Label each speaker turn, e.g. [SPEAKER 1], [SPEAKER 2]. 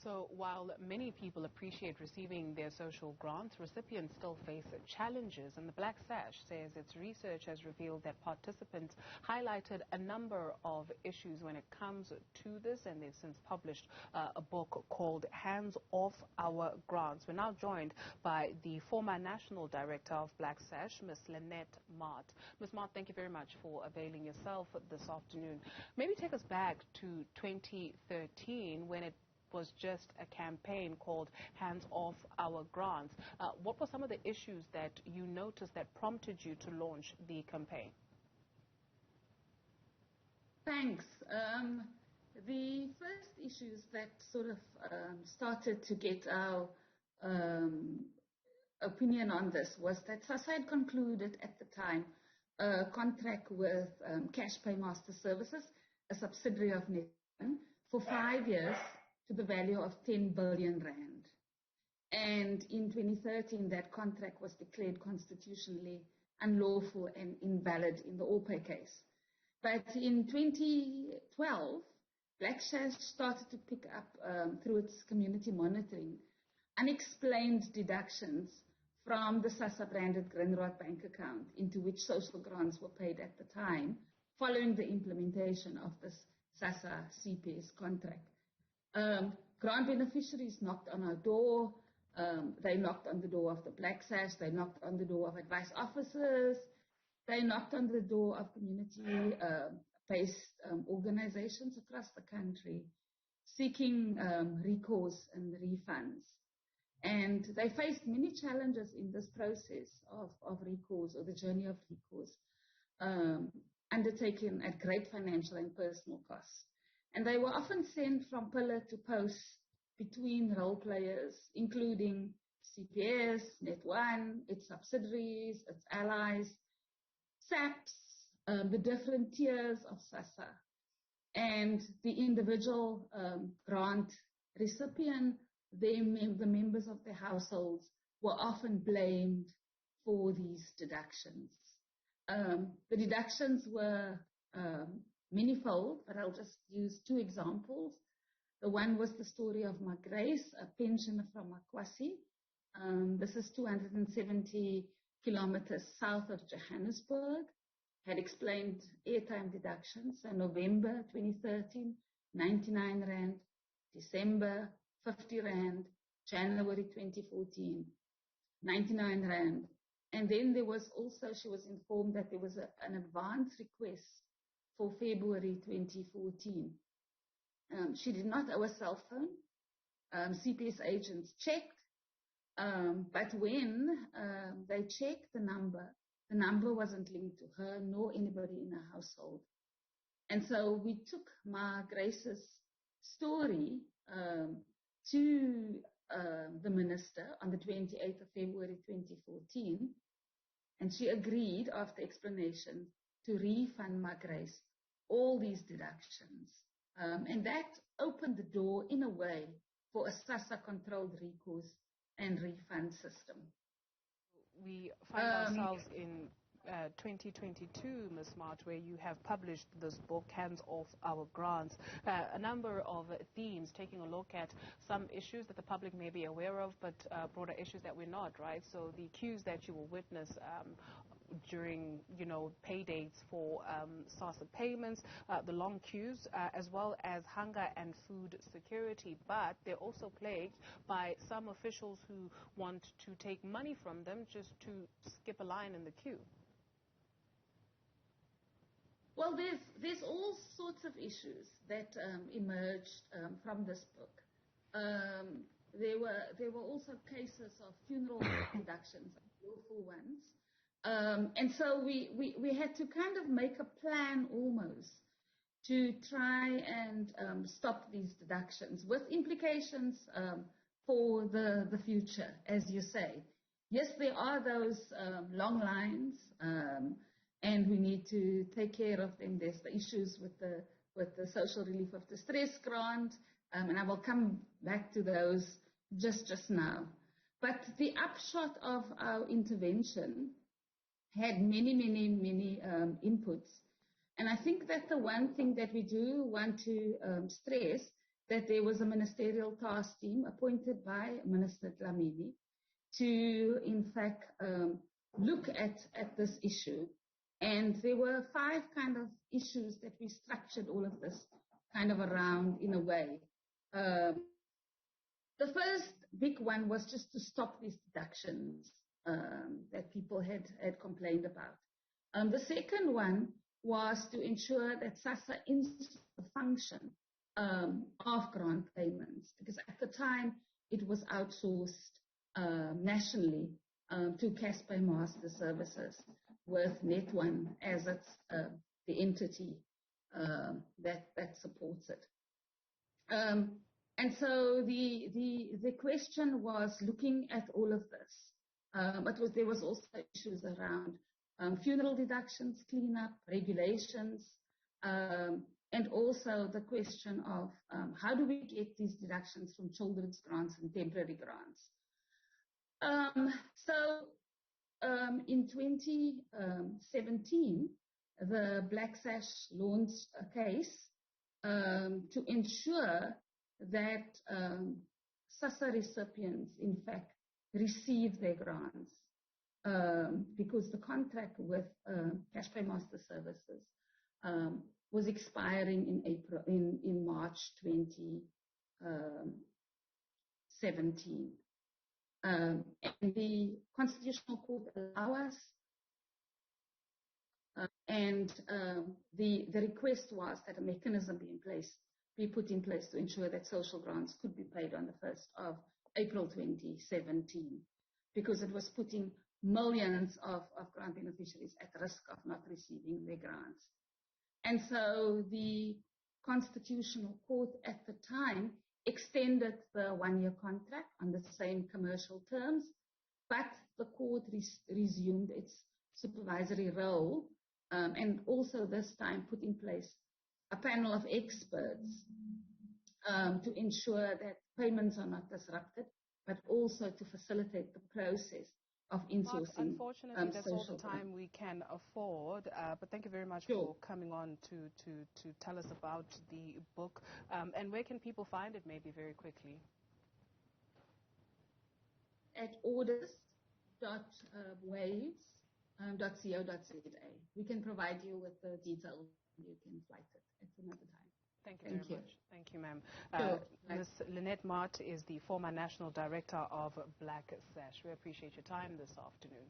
[SPEAKER 1] So while many people appreciate receiving their social grants, recipients still face challenges. And the Black Sash says its research has revealed that participants highlighted a number of issues when it comes to this, and they've since published a book called Hands Off Our Grants. We're now joined by the former National Director of Black Sash, Ms. Lynette Maart. Ms. Maart, thank you very much for availing yourself this afternoon. Maybe take us back to 2013 when it was just a campaign called Hands Off Our Grants. What were some of the issues that you noticed that prompted you to launch the campaign?
[SPEAKER 2] Thanks. The first issues that sort of started to get our opinion on this was that SASSA had concluded at the time a contract with Cash Paymaster Services, a subsidiary of Newzroom, for 5 years to the value of 10 billion rand. And in 2013, that contract was declared constitutionally unlawful and invalid in the Allpay case. But in 2012, Black Sash started to pick up, through its community monitoring, unexplained deductions from the SASSA-branded Grindrod bank account into which social grants were paid at the time, following the implementation of this SASSA CPS contract. Grant beneficiaries knocked on our door. They knocked on the door of the Black Sash. They knocked on the door of advice officers. They knocked on the door of community-based organizations across the country seeking recourse and refunds. And they faced many challenges in this process of recourse, or the journey of recourse, undertaken at great financial and personal cost. And they were often sent from pillar to post between role players, including CPS, Net1, its subsidiaries, its allies, SAPs, the different tiers of SASSA, and the individual grant recipient. The members of their households were often blamed for these deductions. The deductions were manifold, but I'll just use two examples. The one was the story of Grace, a pensioner from Makwasi. This is 270 kilometers south of Johannesburg. Had explained airtime deductions. So November 2013, 99 Rand. December, 50 Rand. January 2014, 99 Rand. And then there was also, she was informed that there was an advance request for February 2014. She did not owe a cell phone. CPS agents checked, but when they checked the number wasn't linked to her nor anybody in her household. And so we took Ma Grace's story to the minister on the 28th of February 2014, and she agreed after explanation to refund Ma Grace all these deductions. And that opened the door, in a way, for a SASSA-controlled recourse and refund system.
[SPEAKER 1] We find ourselves in 2022, Ms. Maart, where you have published this book, Hands Off Our Grants, a number of themes, taking a look at some issues that the public may be aware of, but broader issues that we're not, right? So the queues that you will witness during, pay dates for SASSA payments, the long queues, as well as hunger and food security. But they're also plagued by some officials who want to take money from them just to skip a line in the queue.
[SPEAKER 2] Well, there's all sorts of issues that emerged from this book. There were also cases of funeral deductions, lawful ones, and so we had to kind of make a plan almost to try and stop these deductions, with implications for the future, as you say. Yes, there are those long lines. And we need to take care of them. There's the issues with the social relief of distress grant, and I will come back to those just now. But the upshot of our intervention had many inputs, and I think that the one thing that we do want to stress that there was a ministerial task team appointed by Minister Dlamini to, in fact, look at this issue. And there were 5 kind of issues that we structured all of this kind of around in a way. The first big one was just to stop these deductions that people had complained about. The second one was to ensure that SASSA installed the function of grant payments, because at the time it was outsourced nationally to Cash Master Services, with Net1 as its the entity that supports it. And so the question was looking at all of this. But there was also issues around funeral deductions, cleanup, regulations, and also the question of how do we get these deductions from children's grants and temporary grants. So in 2017, the Black Sash launched a case to ensure that SASSA recipients, in fact, receive their grants, because the contract with Cash Master Services was expiring in March 2017. And the Constitutional Court allowed us, and the request was that a mechanism be put in place to ensure that social grants could be paid on the 1st of April 2017, because it was putting millions of grant beneficiaries at risk of not receiving their grants. And so the Constitutional Court at the time extended the 1-year contract on the same commercial terms, but the court resumed its supervisory role, and also this time put in place a panel of experts to ensure that payments are not disrupted, but also to facilitate the process of insourcing.
[SPEAKER 1] Unfortunately, that's all the time we can afford, but thank you very much for coming on to tell us about the book. And where can people find it, maybe very quickly?
[SPEAKER 2] At orders.waves.co.za. We can provide you with the details. You can flight it at another time.
[SPEAKER 1] Thank you very much. Thank you, ma'am. Ms. Lynette Maart is the former National Director of Black Sash. We appreciate your time this afternoon.